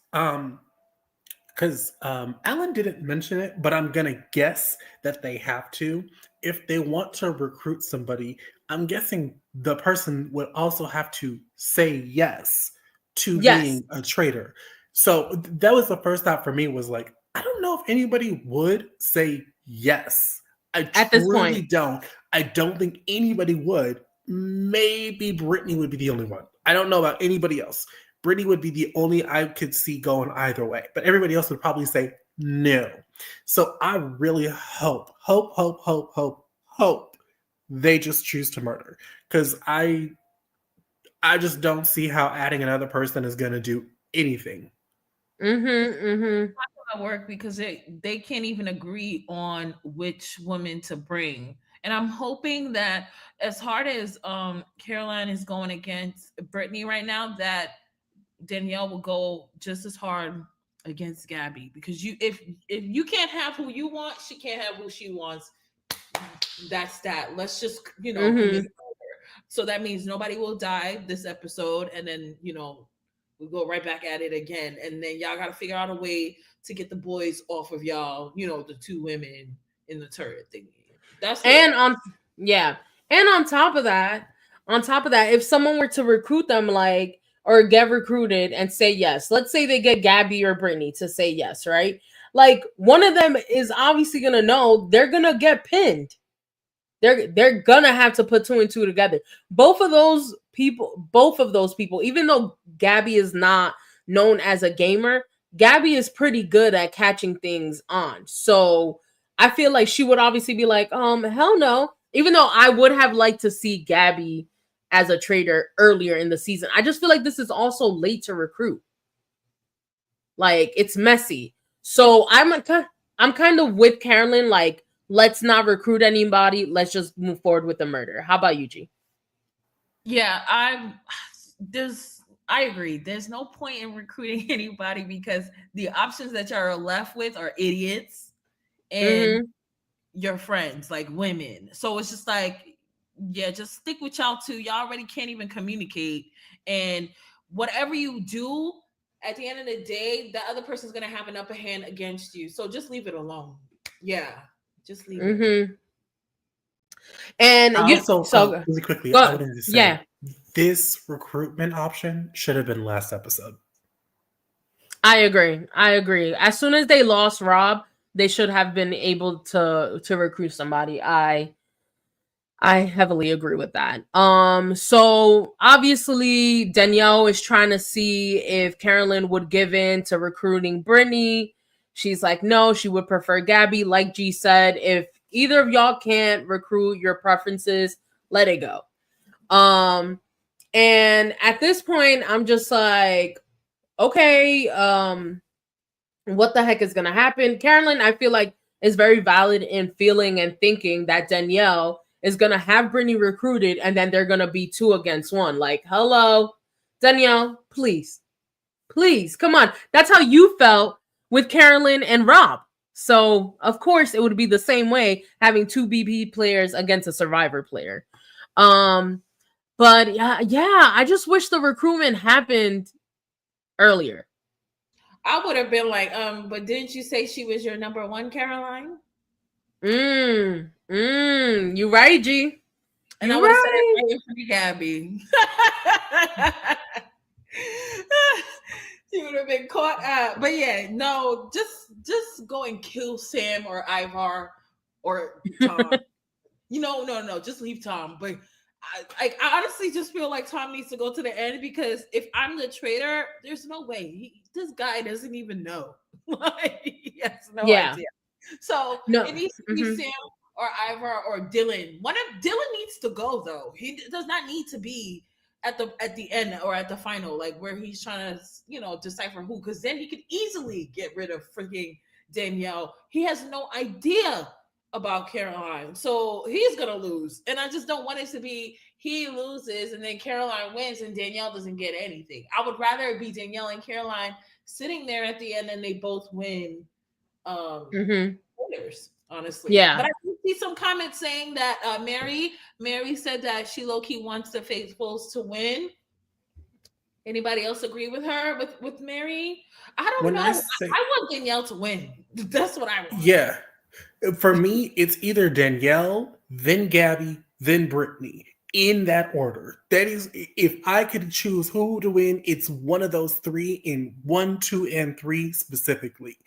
Because Alan didn't mention it, but I'm gonna guess that they have to. If they want to recruit somebody, I'm guessing the person would also have to say yes to Yes, being a traitor. So that was the first thought for me was like, I don't know if anybody would say yes. I at this truly point. don't. I don't think anybody would. Maybe Brittany would be the only one. I don't know about anybody else. Brittany would be the only I could see going either way, but everybody else would probably say no. So I really hope they just choose to murder because I just don't see how adding another person is going to do anything. Mm-hmm. Gonna work because they can't even agree on which woman to bring. And I'm hoping that as hard as Caroline is going against Brittany right now, that Danielle will go just as hard against Gabby because if you can't have who you want, she can't have who she wants. That's that. Let's just commit Mm-hmm. murder. So that means nobody will die this episode, and then we go right back at it again, and then y'all got to figure out a way to get the boys off of y'all. You know, the two women in the turret thingy. That's And it. on yeah. And on top of that, if someone were to recruit them like or get recruited and say yes, let's say they get Gabby or Brittany to say yes, right? Like one of them is obviously gonna know they're gonna get pinned. They're gonna have to put two and two together. Both of those people, even though Gabby is not known as a gamer, Gabby is pretty good at catching things on. So I feel like she would obviously be like, hell no. Even though I would have liked to see Gabby as a traitor earlier in the season. I just feel like this is also late to recruit. Like it's messy. So I'm kind of with Carolyn. Like let's not recruit anybody. Let's just move forward with the murder. How about you, G? Yeah, I agree. There's no point in recruiting anybody because the options that you're left with are idiots and Mm-hmm. your friends, like women. So it's just like, yeah, just stick with y'all two. Y'all already can't even communicate. And whatever you do, at the end of the day, the other person's gonna have an upper hand against you. So just leave it alone. Yeah. Just leave it. Mm-hmm. I And you also, so really quickly, I go wanted to say yeah. this recruitment option should have been last episode. I agree. I agree. As soon as they lost Rob, they should have been able to recruit somebody. I heavily agree with that. So obviously Danielle is trying to see if Carolyn would give in to recruiting Brittany. She's like, no, she would prefer Gabby. Like G said, if either of y'all can't recruit your preferences, let it go. Um, and at this point, I'm just like, okay, what the heck is gonna happen? Carolyn, I feel like is very valid in feeling and thinking that Danielle is gonna have Brittany recruited and then they're gonna be two against one. Like, hello, Danielle, please, please, come on. That's how you felt with Carolyn and Rob. So of course it would be the same way having two BP players against a survivor player. Um, but yeah, I just wish the recruitment happened earlier. I would have been like, but didn't you say she was your number one, Caroline? You right, G. And I You would have said it right. right in front of Gabby. She would have been caught up. But yeah, no, just go and kill Sam or Ivar or Tom. No, just leave Tom. But I honestly just feel like Tom needs to go to the end because if I'm the traitor, there's no way this guy doesn't even know. Like he has no Yeah. idea. So No. it needs to be hmm Sam or Ivar or Dylan. One of Dylan needs to go though. He does not need to be at the end or at the final, like where he's trying to decipher who, because then he could easily get rid of freaking Danielle. He has no idea about Caroline, so he's gonna lose. And I just don't want it to be he loses and then Caroline wins and Danielle doesn't get anything. I would rather it be Danielle and Caroline sitting there at the end and they both win hmm winners, honestly. But Yeah. I did see some comments saying that Mary said that she low key wants the faithfuls to win. Anybody else agree with her with Mary? I don't When I know. say, I want Danielle to win. That's what I want. yeah, for me, it's either Danielle, then Gabby, then Brittany. In that order. That is, if I could choose who to win, it's one of those three in one, two, and three specifically.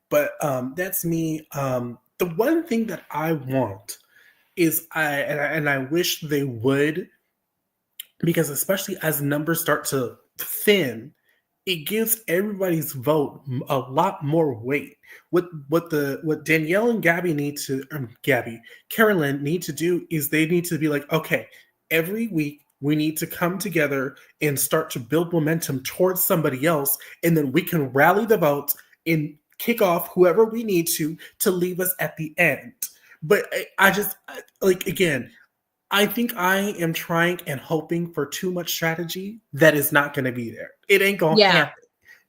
But that's me. The one thing that I want is I wish they would, because especially as numbers start to thin, it gives everybody's vote a lot more weight. What Danielle and Gabby need to Gabby Carolyn need to do is they need to be like, okay, every week we need to come together and start to build momentum towards somebody else, and then we can rally the votes and kick off whoever we need to leave us at the end. But like again, I think I am trying and hoping for too much strategy that is not going to be there. It ain't going to Yeah. happen.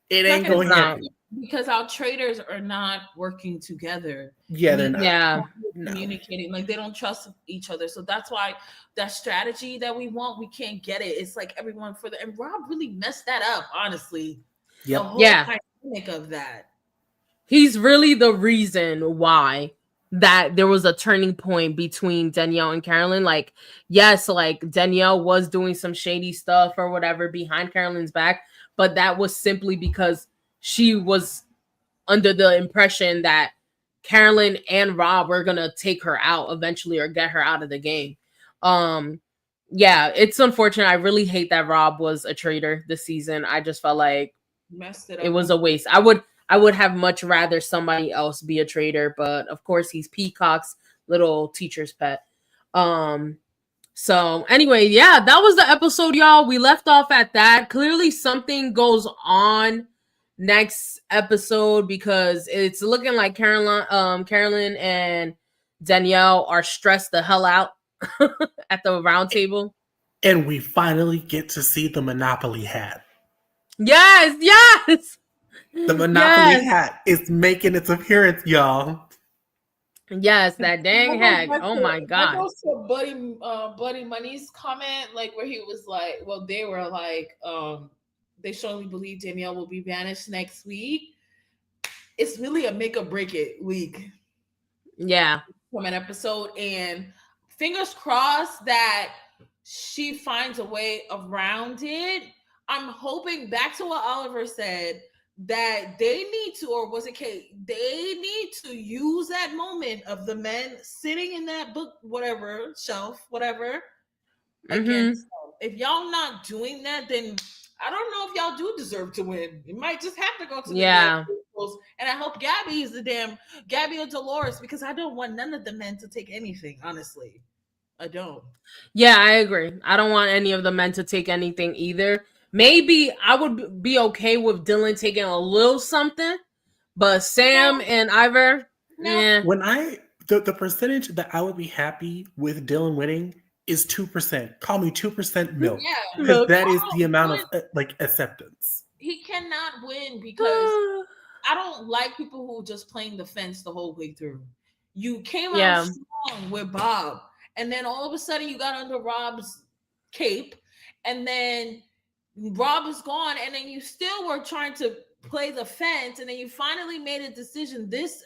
It It's not ain't gonna It's going be to not. happen. because our traders are not working together. Yeah, they're Neither not. Yeah. No. communicating, like they don't trust each other. So that's why that strategy that we want, we can't get it. It's like everyone for the and Rob really messed that up, honestly. The Yep. whole Yeah. dynamic of that. He's really the reason why that there was a turning point between Danielle and Carolyn. Like, yes, like Danielle was doing some shady stuff or whatever behind Carolyn's back, but that was simply because she was under the impression that Carolyn and Rob were gonna take her out eventually or get her out of the game. Um, yeah, it's unfortunate. I really hate that Rob was a traitor this season. I just felt like Messed it it up. was a waste. I would have much rather somebody else be a traitor, but of course he's Peacock's little teacher's pet. Um so anyway, yeah, that was the episode, y'all. We left off at that. Clearly something goes on next episode because it's looking like Carolyn and Danielle are stressed the hell out at the round table. And we finally get to see the Monopoly hat. Yes, yes. The Monopoly Yes. hat is making its appearance, y'all. Yes, that dang hack. Oh my That god. goes to Buddy Money's comment, like where he was like, well, they were like, they strongly believe Danielle will be banished next week. It's really a make or break it week Yeah. from an episode, and fingers crossed that she finds a way around it. I'm hoping, back to what Oliver said, that they need to, or was it Kate? They need to use that moment of the men sitting in that book, whatever shelf, whatever, Mm-hmm. against them. If y'all not doing that, then I don't know if y'all do deserve to win. You might just have to go to the damn Yeah. Eagles. And I hope Gabby is the damn Gabby or Dolores, because I don't want none of the men to take anything. Honestly, I don't. Yeah, I agree. I don't want any of the men to take anything either. Maybe I would be okay with Dylan taking a little something, but Sam No, and Ivor, no. yeah. When the percentage that I would be happy with Dylan winning is 2%. Call me 2% milk. Yeah, Because Look. that is the I amount don't of win. like acceptance. He cannot win because I don't like people who just playing the fence the whole way through. You came out Yeah. strong with Bob, and then all of a sudden you got under Rob's cape, and then Rob is gone, and then you still were trying to play the fence, and then you finally made a decision. This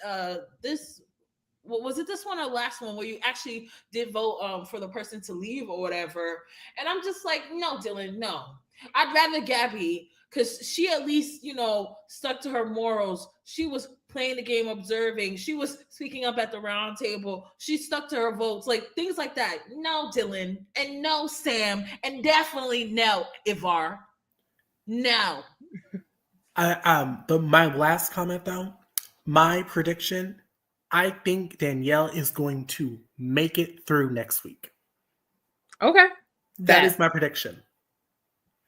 what was it, this one or last one, where you actually did vote for the person to leave or whatever. And I'm just like, no, Dylan, no. I'd rather Gabby, because she at least, stuck to her morals. She was playing the game, observing. She was speaking up at the round table. She stuck to her votes, like things like that. No, Dylan, and no, Sam, and definitely no, Ivar. No. But my last comment though, my prediction, I think Danielle is going to make it through next week. Okay. That Bet. is my prediction.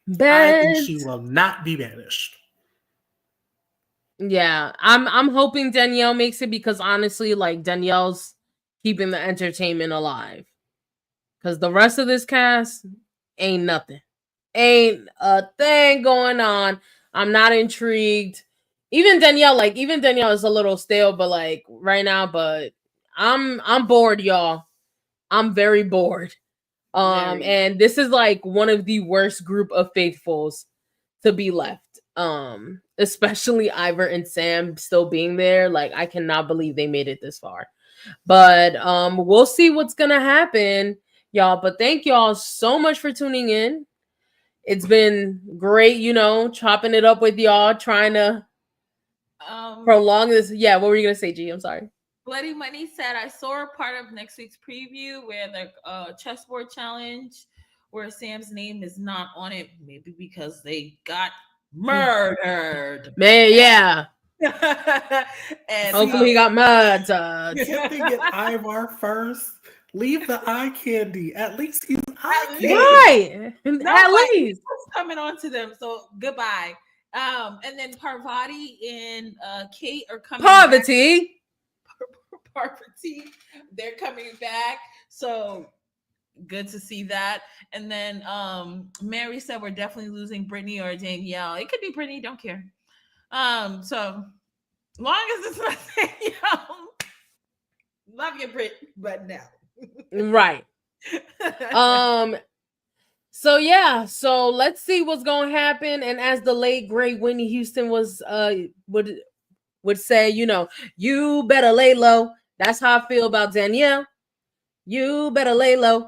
I think Bet. she will not be banished. Yeah. I'm hoping Danielle makes it because honestly, like Danielle's keeping the entertainment alive. Because the rest of this cast ain't nothing. Ain't a thing going on. I'm not intrigued. Even Danielle is a little stale, but like right now, but I'm bored, y'all. I'm very bored. Very. And this is like one of the worst group of faithfuls to be left. Especially Ivor and Sam still being there. Like I cannot believe they made it this far. But we'll see what's gonna happen, y'all. But thank y'all so much for tuning in. It's been great, chopping it up with y'all, trying to Um, prolong this. Yeah, what were you gonna say, G? I'm sorry. Bloody Money said, I saw a part of next week's preview where the chessboard challenge, where Sam's name is not on it, maybe because they got murdered. Man, yeah. And Hopefully he got murdered. If they get Ivar first, leave the eye candy. At least he's eye At candy. Right. At nobody least. was coming on to them. So goodbye. And then Parvati and Kate are coming back. Poverty. Parvati, they're coming back. So good to see that. And then Mary said we're definitely losing Brittany or Danielle. It could be Brittany, don't care. So long as it's not saying, love your Brit, but no. Right. So yeah, so let's see what's gonna happen. And as the late great Whitney Houston was would say, you better lay low. That's how I feel about Danielle. You better lay low.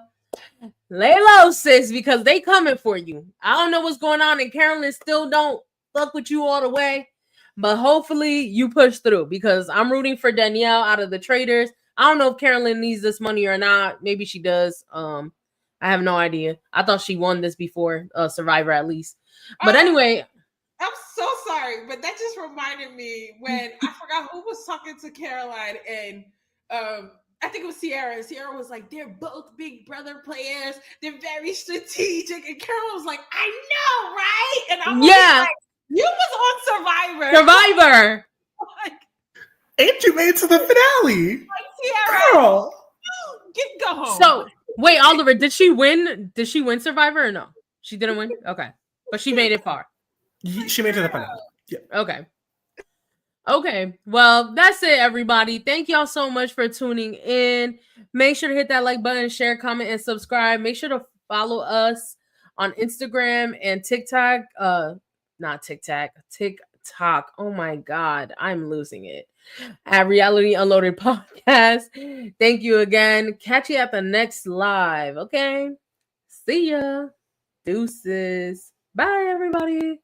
Lay low, sis, because they coming for you. I don't know what's going on, and Carolyn still don't fuck with you all the way. But hopefully you push through, because I'm rooting for Danielle out of the Traitors. I don't know if Carolyn needs this money or not. Maybe she does. I have no idea. I thought she won this before Survivor at least. But anyway, I'm so sorry, but that just reminded me when I forgot who was talking to Caroline, and I think it was Sierra. Sierra was like, "They're both Big Brother players. They're very strategic," and Caroline was like, "I know, right?" And I'm like, "You was on Survivor." Survivor. And you made it to the finale. Like, Sierra, girl, go home. So wait, Oliver, did she win? Did she win Survivor or no? She didn't win. Okay, but she made it far. She made it to the finale. Yeah. Okay. Well, that's it, everybody. Thank y'all so much for tuning in. Make sure to hit that like button, share, comment, and subscribe. Make sure to follow us on Instagram and TikTok. Not TikTok, TikTok. Oh my God, I'm losing it. At Reality Unloaded Podcast. Thank you again. Catch you at the next live. Okay. See ya. Deuces. Bye, everybody.